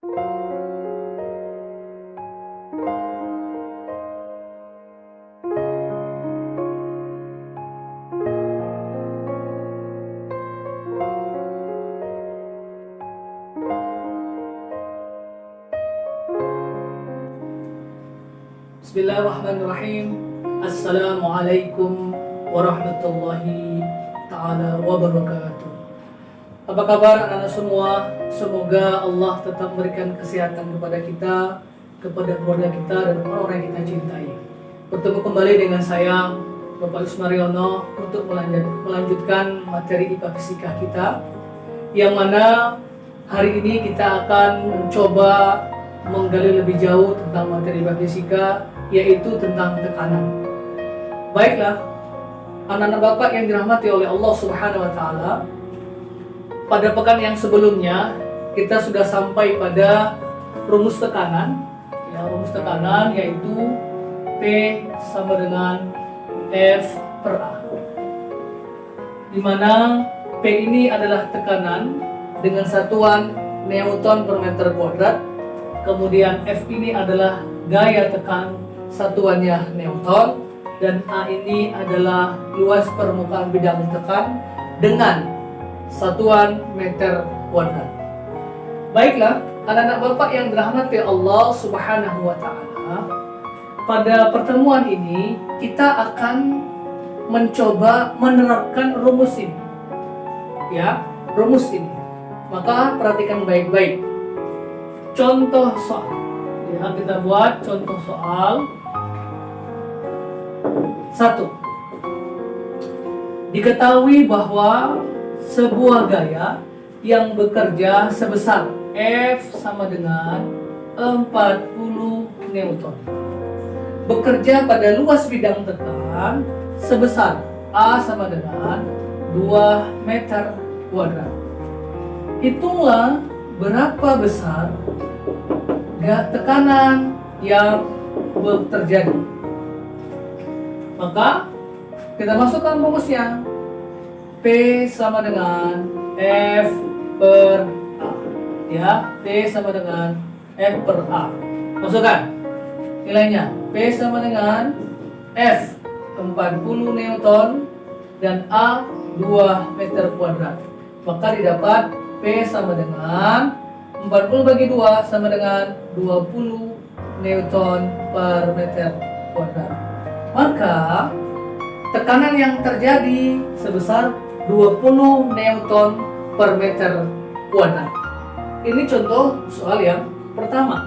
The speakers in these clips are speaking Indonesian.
Bismillahirrahmanirrahim. Assalamualaikum warahmatullahi ta'ala wabarakatuh. Apa kabar anak-anak semua? Semoga Allah tetap memberikan kesehatan kepada kita, kepada keluarga kita, dan orang-orang yang kita cintai. Bertemu kembali dengan saya, Bapak Ismariono, untuk melanjutkan materi IPA Fisika kita, yang mana hari ini kita akan mencoba menggali lebih jauh tentang materi IPA Fisika, yaitu tentang tekanan. Baiklah, anak-anak Bapak yang dirahmati oleh Allah Subhanahu wa Ta'ala, pada pekan yang sebelumnya kita sudah sampai pada rumus tekanan, rumus tekanan yaitu P sama dengan F per A, di mana P ini adalah tekanan dengan satuan Newton per meter kuadrat, kemudian F ini adalah gaya tekan, satuannya Newton, dan A ini adalah luas permukaan bidang tekan dengan satuan meter kuadrat. Baiklah, anak-anak Bapak yang dirahmati Allah Subhanahu wa Ta'ala, pada pertemuan ini kita akan mencoba menerapkan rumus ini. Rumus ini. Maka perhatikan baik-baik. Contoh soal. Kita buat contoh soal. 1. Diketahui bahwa sebuah gaya yang bekerja sebesar F sama dengan 40 Newton bekerja pada luas bidang tekan sebesar A sama dengan 2 meter kuadrat. Hitunglah berapa besar tekanan yang terjadi. Maka kita masukkan rumusnya. P sama dengan F per A. P sama dengan F per A. Masukkan nilainya. P sama dengan F 40 Newton dan A 2 meter kuadrat. Maka didapat P sama dengan 40 bagi 2 sama dengan 20 Newton per meter kuadrat. Maka tekanan yang terjadi sebesar 20 Newton per meter kuadrat. Ini contoh soal yang pertama.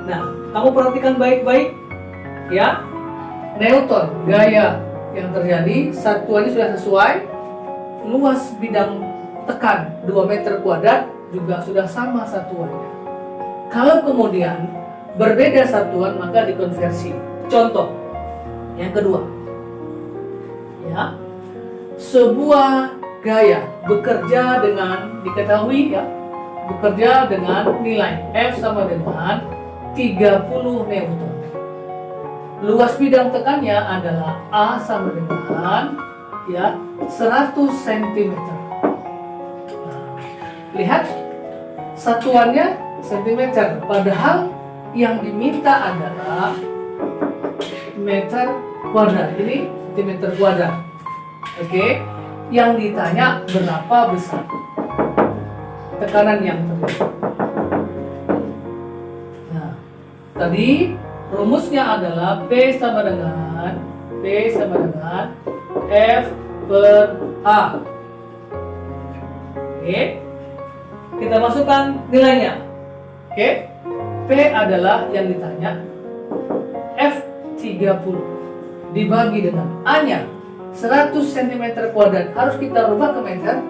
Nah, kamu perhatikan baik-baik ya. Newton, gaya yang terjadi, satuannya sudah sesuai. Luas bidang tekan 2 meter kuadrat juga sudah sama satuannya. Kalau kemudian berbeda satuan, maka dikonversi. Contoh yang kedua, sebuah gaya bekerja dengan bekerja dengan nilai F sama dengan 30 Newton. Luas bidang tekannya adalah A sama dengan 100 cm. Lihat satuannya cm, padahal yang diminta adalah meter kuadrat. Ini cm kuadrat. Oke. Yang ditanya berapa besar tekanan yang terjadi. Nah, tadi rumusnya adalah P sama dengan F per A. Oke. Kita masukkan nilainya. Oke. P adalah yang ditanya F 30 dibagi dengan A-nya 100 cm kuadrat, harus kita rubah ke meter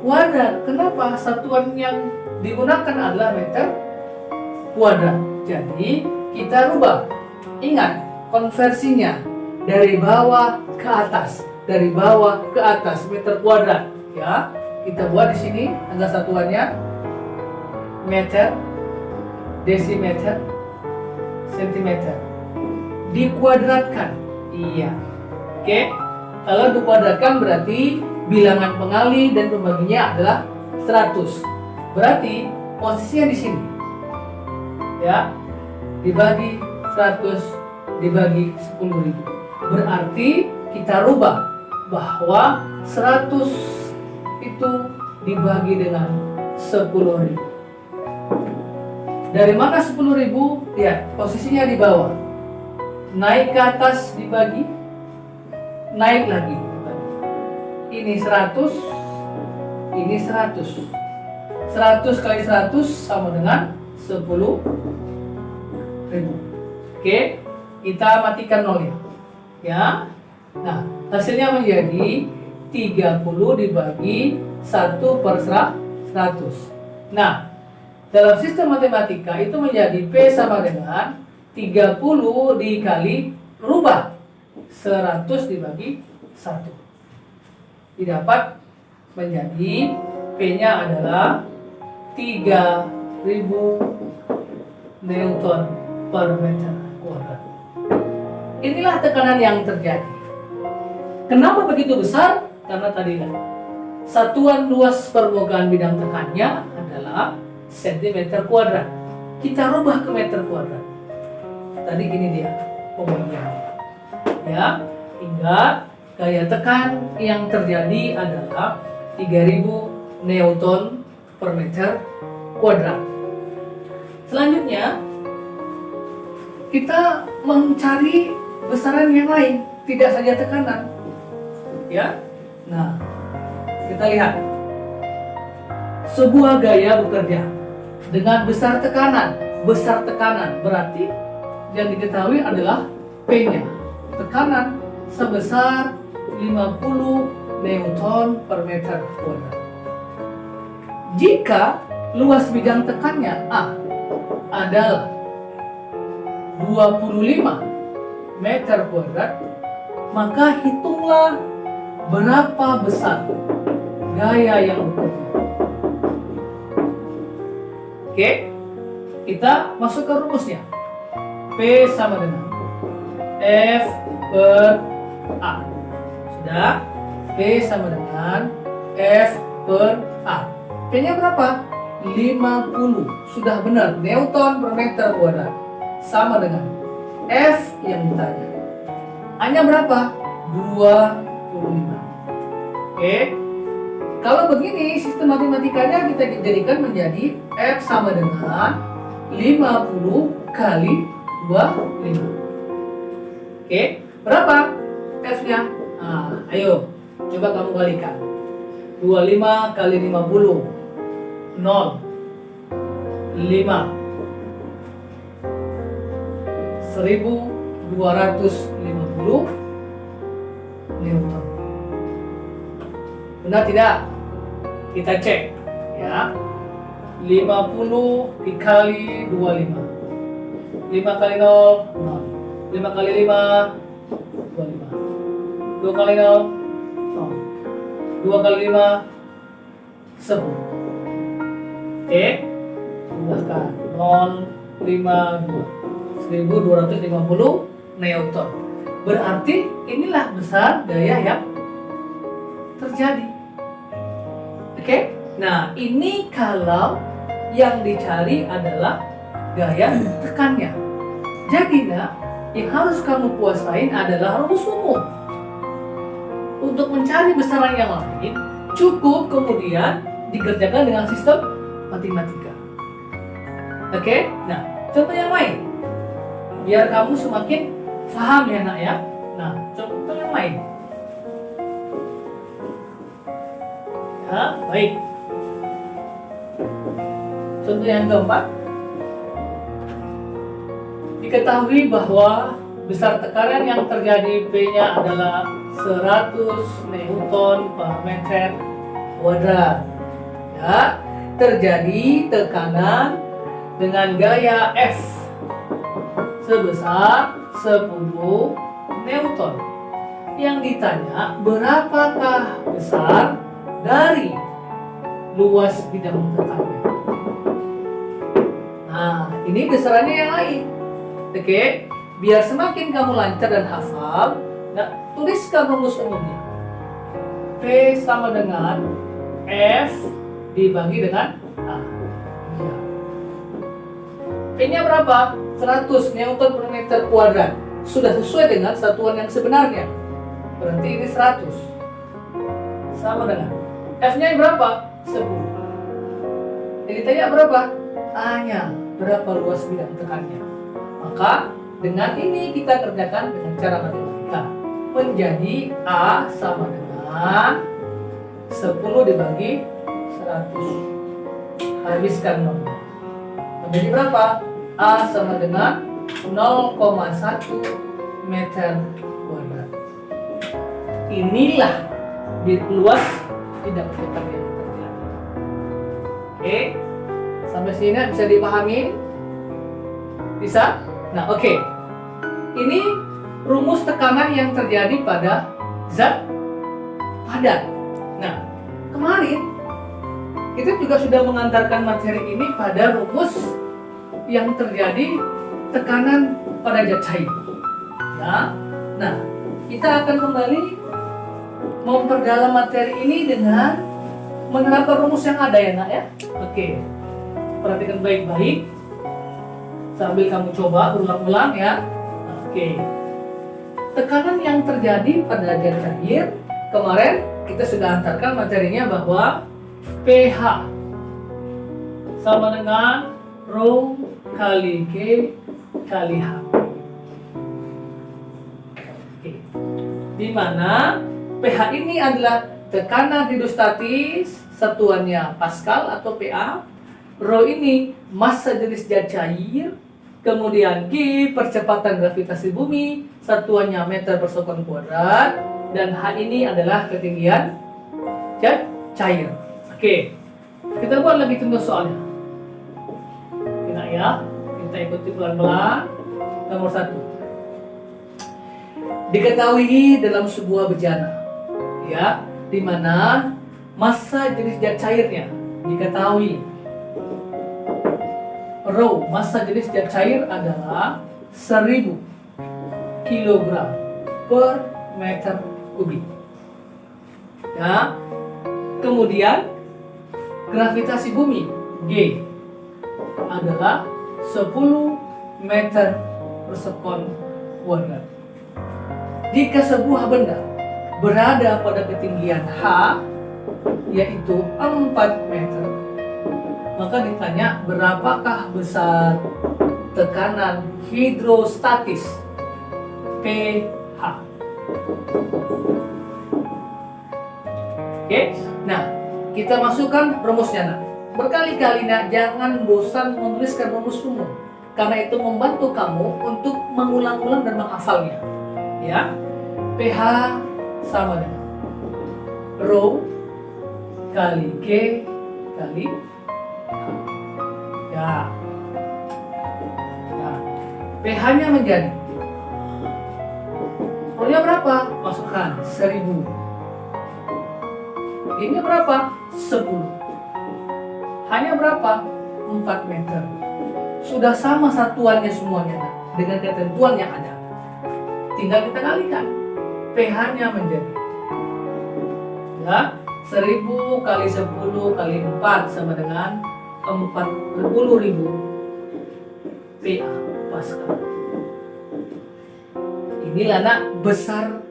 kuadrat. Kenapa? Satuan yang digunakan adalah meter kuadrat. Jadi kita rubah. Ingat, konversinya dari bawah ke atas, meter kuadrat. Ya, kita buat di sini angka satuannya meter, desimeter, sentimeter. Dikuadratkan. Iya. Oke. Kalau dikuadratkan berarti bilangan pengali dan pembaginya adalah 100. Berarti posisinya di sini. ya, dibagi 100 dibagi 10.000. Berarti kita rubah bahwa 100 itu dibagi dengan 10.000. Dari mana 10.000? Lihat, posisinya di bawah. Naik ke atas dibagi, naik lagi dibagi. Ini 100, ini 100. 100 kali 100 sama dengan 10.000. Oke, kita matikan nolnya. Ya. Nah, hasilnya menjadi 30 dibagi 1/100. Nah, dalam sistem matematika itu menjadi P sama dengan 30 dikali rubah 100 dibagi 1. Didapat menjadi P-nya adalah 3.000 Newton per meter kuadrat. Inilah tekanan yang terjadi. Kenapa begitu besar? Karena tadi satuan luas permukaan bidang tekannya adalah sentimeter kuadrat. Kita rubah ke meter kuadrat. Tadi ini dia pembagiannya. Ya, hingga gaya tekan yang terjadi adalah 3.000 Newton per meter kuadrat. Selanjutnya kita mencari besaran yang lain, tidak saja tekanan. Ya. Nah, kita lihat. Sebuah gaya bekerja dengan besar tekanan. Besar tekanan berarti yang diketahui adalah P-nya. Tekanan sebesar 50 Newton per meter kuadrat. Jika luas bidang tekannya A adalah 25 meter kuadrat, maka hitunglah berapa besar gaya yang bekerja. Oke, kita masuk ke rumusnya. P sama dengan F per A. Sudah? P sama dengan F per A. P-nya berapa? 50. Sudah benar, Newton per meter kuadrat. Sama dengan F yang ditanya. A-nya berapa? 25. Oke. Kalau begini, sistem matematikanya kita jadikan menjadi F sama dengan 50 kali 25. Oke, berapa F-nya? Nah, ayo, coba kamu kalikan. 25 kali 50. 0. 5. 1250 Newton. Benar tidak? Kita cek ya. 50 dikali 25. 5 kali 0, 0. 5 kali 5, 25. 2 kali 0, 0. 2 kali 5, 10. Oke, tambahkan 052. 1250 Newton. Berarti inilah besar gaya yang terjadi. Oke, nah ini kalau yang dicari adalah gaya tekannya. Jadi yang harus kamu kuasain adalah rumus umum. Untuk mencari besaran yang lain, cukup kemudian dikerjakan dengan sistem matematika. Oke, nah contoh yang lain, biar kamu semakin paham ya nak ya. Nah, contoh yang lain. Ya, baik. Contoh yang keempat, diketahui bahwa besar tekanan yang terjadi P-nya adalah 100 Newton per meter kuadrat. Ya, terjadi tekanan dengan gaya F sebesar 10 Newton. Yang ditanya berapakah besar dari luas bidang tekannya. Nah, ini besarannya yang lain. Oke, biar semakin kamu lancar dan hafal, nah, tuliskan rumus umumnya. P sama dengan F dibagi dengan A. Ya. P-nya berapa? 100 Newton per meter kuadrat. Sudah sesuai dengan satuan yang sebenarnya. Berarti ini 100. Sama dengan F-nya berapa? 10. Jadi ditanya berapa? A-nya berapa luas bidang tekannya. Maka dengan ini kita kerjakan dengan cara matematika. Menjadi A sama dengan 10 dibagi 100. Habiskan nomor. Menjadi berapa? A sama dengan 0,1 meter kuadrat. Inilah luas bidang tekan yang terjadi. Oke, sampai sini bisa dipahami? Bisa? Nah, oke. Ini rumus tekanan yang terjadi pada zat padat. Nah, kemarin kita juga sudah mengantarkan materi ini pada rumus yang terjadi tekanan pada zat cair. Ya. Nah, kita akan kembali memperdalam materi ini dengan menerapkan rumus yang ada ya nak ya. Oke, perhatikan baik-baik sambil kamu coba berulang-ulang ya. Oke, tekanan yang terjadi pada zat cair kemarin kita sudah antarkan materinya bahwa pH sama dengan Rho kali K kali H. Oke. Di mana pH ini adalah tekanan hidrostatis, satuannya Pascal atau PA. Rho ini massa jenis zat cair, kemudian Q percepatan gravitasi bumi, satuannya meter per sekon kuadrat, dan H ini adalah ketinggian zat cair. Oke, kita buat lagi contoh soalnya. Nah ya, kita ikuti pelan-pelan. Nomor 1. Diketahui dalam sebuah bejana, ya, di mana massa jenis zat cairnya diketahui. Rho, massa jenis zat cair adalah 1000 kg per meter kubik. Ya. Kemudian gravitasi bumi G adalah 10 meter per sekon kuadrat. Jika sebuah benda berada pada ketinggian H yaitu 4 meter, maka ditanya berapakah besar tekanan hidrostatis pH. Oke, nah kita masukkan rumusnya nak. Berkali-kali nak, jangan bosan menuliskan rumus umum karena itu membantu kamu untuk mengulang-ulang dan menghafalnya. Ya, pH sama dengan Rho kali K kali H. Ya, nah, pH-nya menjadi Rho-nya berapa? Masukkan 1000. Ini berapa? 10. Hanya berapa? 4 meter. Sudah sama satuannya semuanya nah, dengan ketentuan yang ada. Tinggal kita kalikan. pH-nya menjadi ya, 1000 kali 10 kali 4 sama dengan 40.000 PA Pascal. Inilah nak besar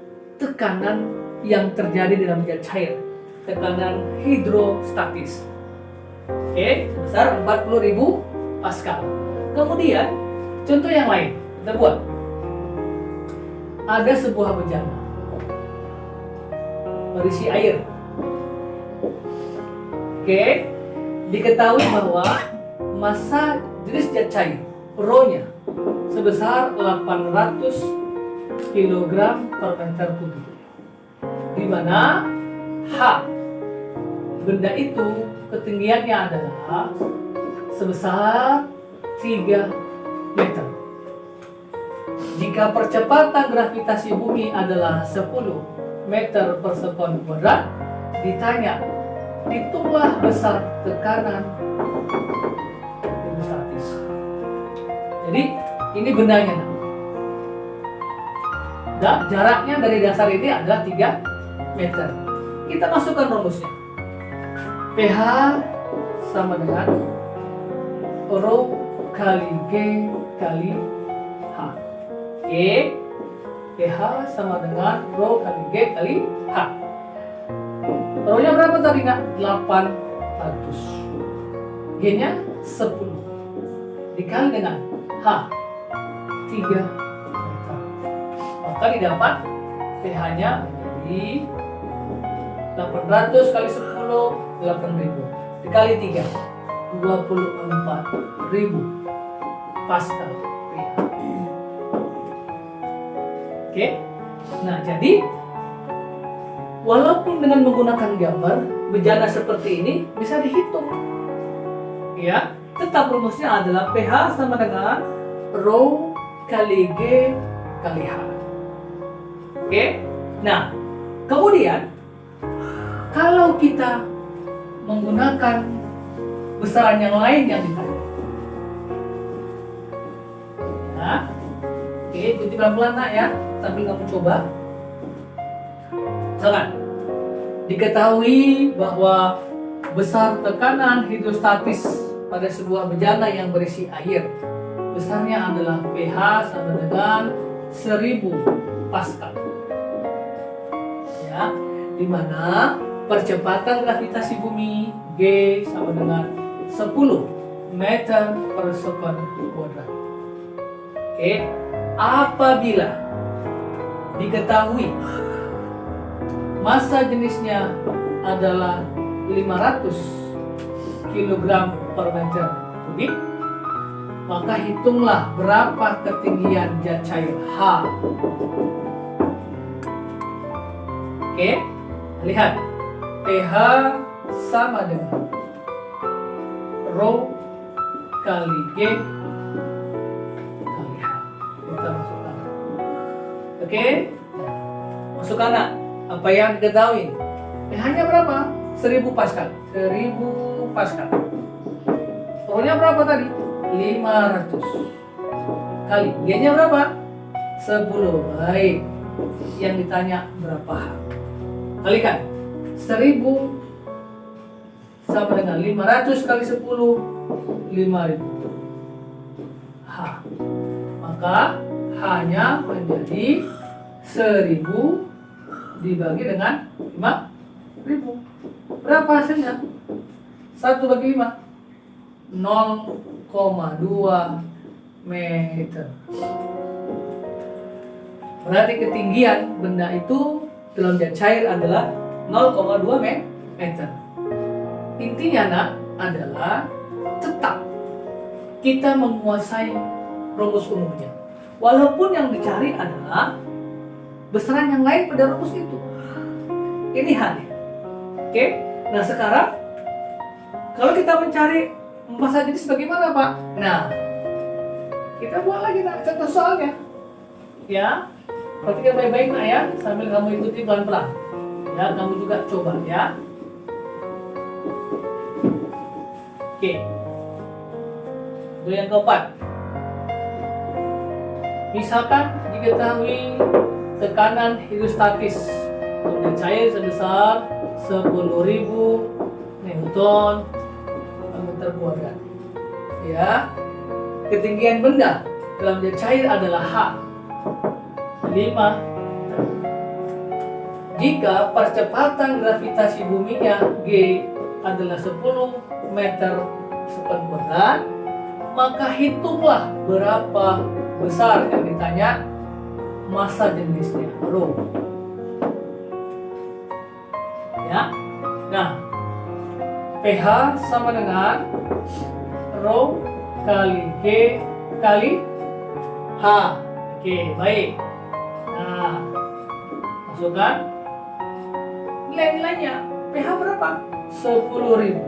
tekanan yang terjadi dalam zat cair. Tekanan hidrostatis. Oke, sebesar 40.000 Pascal. Kemudian, contoh yang lain kita buat. Ada sebuah bejana berisi air. Oke, diketahui bahwa massa jenis zat cair Rho-nya sebesar 800 kg per meter kubik. Di mana H benda itu ketinggiannya adalah sebesar 3 meter. Jika percepatan gravitasi bumi adalah 10 meter per sekon kuadrat, ditanya, hitunglah besar tekanan hidrostatis. Jadi, ini bendanya. Dan jaraknya dari dasar ini adalah 3 meter. Kita masukkan rumusnya. pH sama dengan Rho kali G kali H. Oke, PH sama dengan Rho kali G kali H. Rho-nya berapa tadi nak? 800. G-nya 10 dikali dengan H 3 meter. Maka didapat PH-nya menjadi 800 kali 10 8.000 dikali 3 24.000 Pascal pH. Oke. Nah, jadi walaupun dengan menggunakan gambar bejana seperti ini bisa dihitung. Ya, tetap rumusnya adalah pH sama dengan Rho kali G kali H. Oke. Nah, kemudian kalau kita menggunakan besaran yang lain yang ditanya. Nah, oke, ikuti pelan-pelan nak ya, sambil kamu coba. Misalkan, diketahui bahwa besar tekanan hidrostatis pada sebuah bejana yang berisi air, besarnya adalah pH sama dengan 1000 Pascal. Ya, di mana percepatan gravitasi bumi G sama dengan 10 meter per sekon kuadrat. Oke, apabila diketahui massa jenisnya adalah 500 kg per meter kubik, maka hitunglah berapa ketinggian zat cair H. Oke, lihat pH sama dengan Rho kali G kali H. Kita masukkan. Oke, masukkan nak apa yang diketahui. pH-nya berapa? 1000 Pascal. 1000 Pascal. Rho-nya berapa tadi? 500 kali G-nya berapa? 10. Baik. Yang ditanya berapa H? Kalikan 1000 sama dengan 500 kali 10 5000 H. Maka H-nya menjadi 1000 dibagi dengan 5000. Berapa hasilnya? 1 bagi 5 0,2 meter. Berarti ketinggian benda itu dalam zat cair adalah 0,2 meter. Intinya nak adalah tetap kita menguasai rumus umumnya. Walaupun yang dicari adalah besaran yang lain pada rumus itu. Ini hanya. Oke. Nah, sekarang kalau kita mencari massa jenis bagaimana, Pak? Nah, kita buat lagi nak contoh soalnya. Ya. Perhatikan baik-baik nak ya, sambil kamu ikuti pelan-pelan. Ya, kamu juga coba ya. Oke. Itu yang keempat. Misalkan diketahui tekanan hidrostatis untuk cair sebesar 10.000 Newton per meter kuadrat. Ya. Ketinggian benda dalam zat cair adalah H 5. Jika percepatan gravitasi buminya G adalah 10 meter sekon kuadrat, maka hitunglah berapa besar yang ditanya massa jenisnya Rho. Ya. Nah, pH sama dengan Rho kali G kali H. Oke, baik. Nah, masukkan nilai-nilainya. pH berapa? 10.000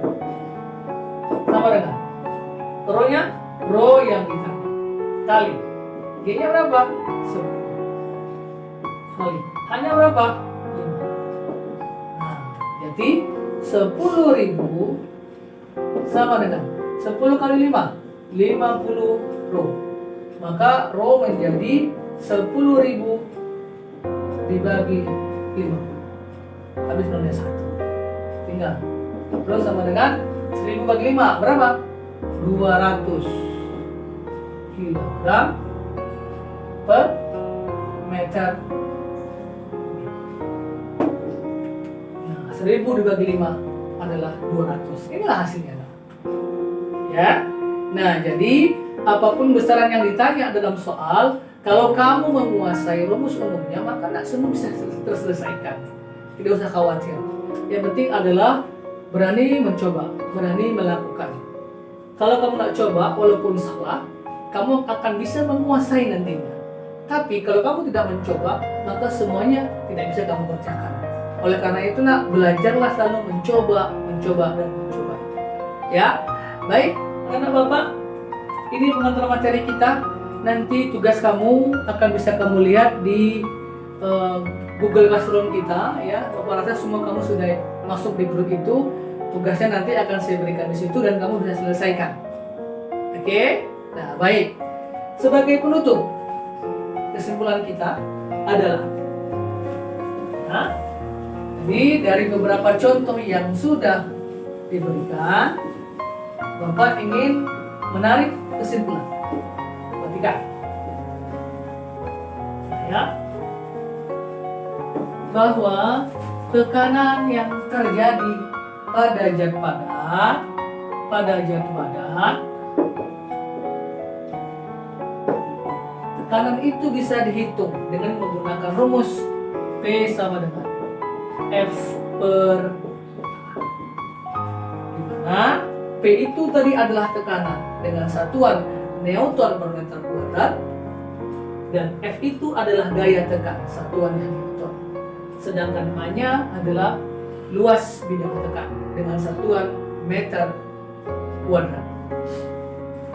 sama dengan Rho-nya, Rho yang ditanya kali G-nya berapa? 10 kali H-nya berapa? 5. Nah, jadi 10.000 sama dengan 10 kali 5 50 Rho. Maka Rho menjadi 10.000 dibagi 50. Habis nolnya 1. Tinggal Rho sama dengan 1000 bagi 5 berapa? 200. kilogram per meter. Nah, 1000 dibagi 5 adalah 200. Inilah hasilnya. Ya. Nah, jadi apapun besaran yang ditanya dalam soal, kalau kamu menguasai rumus umumnya, maka tidak semua bisa terselesaikan. Tidak usah khawatir. Yang penting adalah berani mencoba, berani melakukan. Kalau kamu tidak coba, walaupun salah, kamu akan bisa menguasai nantinya. Tapi kalau kamu tidak mencoba, maka semuanya tidak bisa kamu kerjakan. Oleh karena itu, belajarlah selalu mencoba, dan mencoba. Ya, baik, anak bapak, ini pengantar materi kita. Nanti tugas kamu akan bisa kamu lihat di Google Classroom kita, ya. Bapak rasa semua kamu sudah masuk di grup itu. Tugasnya nanti akan saya berikan di situ dan kamu bisa selesaikan. Oke? Nah, baik. Sebagai penutup, kesimpulan kita adalah, nah, jadi dari beberapa contoh yang sudah diberikan, Bapak ingin menarik kesimpulan. Perhatikan. Ya. Bahwa tekanan yang terjadi pada zat padat, tekanan itu bisa dihitung dengan menggunakan rumus P sama dengan F per A, di mana P itu tadi adalah tekanan dengan satuan Newton per meter kuadrat, dan F itu adalah gaya tekan, satuannya Newton. Sedangkan A-nya adalah luas bidang tekan dengan satuan meter kuadrat.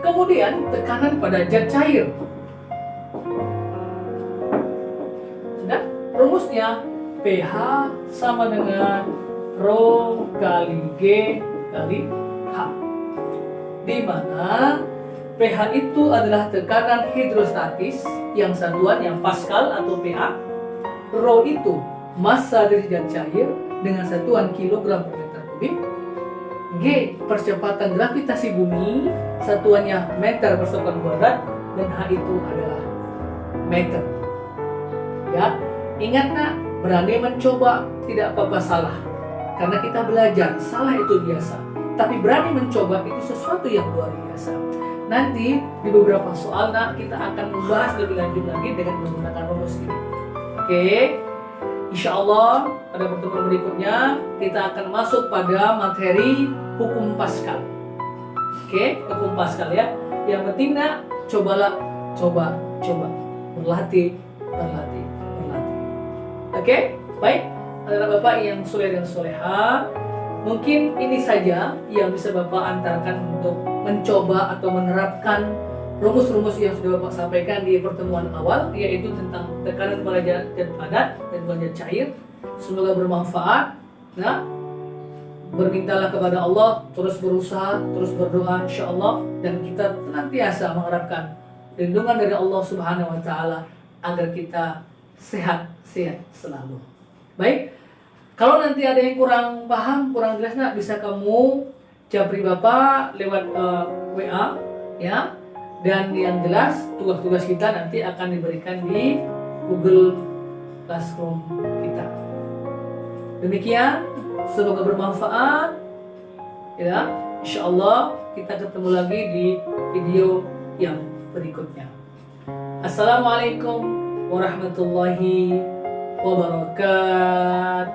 Kemudian tekanan pada zat cair. Sudah? Rumusnya pH sama dengan Rho kali G kali H. Di mana pH itu adalah tekanan hidrostatis yang satuan yang Pascal atau PA. Rho itu massa dari zat cair dengan satuan kilogram per meter kubik. G percepatan gravitasi bumi, satuannya meter per sekon kuadrat, dan H itu adalah meter. Ya, ingat nak, berani mencoba, tidak apa-apa salah. Karena kita belajar, salah itu biasa. Tapi berani mencoba itu sesuatu yang luar biasa. Nanti di beberapa soal nak, kita akan membahas lebih lanjut lagi dengan menggunakan rumus ini. Oke. Insya Allah pada pertemuan berikutnya kita akan masuk pada materi hukum Pascal. Oke, hukum Pascal ya. Yang penting nak, coba, berlatih. Oke, baik. Anak bapak yang soleh dan soleha, mungkin ini saja yang bisa bapak antarkan untuk mencoba atau menerapkan rumus-rumus yang sudah Bapak sampaikan di pertemuan awal, yaitu tentang tekanan pada zat padat dan zat cair. Semoga bermanfaat. Nah, bermintalah kepada Allah, terus berusaha, terus berdoa insya Allah, dan kita senantiasa mengharapkan lindungan dari Allah Subhanahu wa Ta'ala agar kita sehat selalu. Baik, kalau nanti ada yang kurang paham, kurang jelas, bisa kamu japri Bapak lewat WA, ya. Dan yang jelas tugas-tugas kita nanti akan diberikan di Google Classroom kita. Demikian, semoga bermanfaat. Ya, insya Allah kita ketemu lagi di video yang berikutnya. Assalamualaikum warahmatullahi wabarakatuh.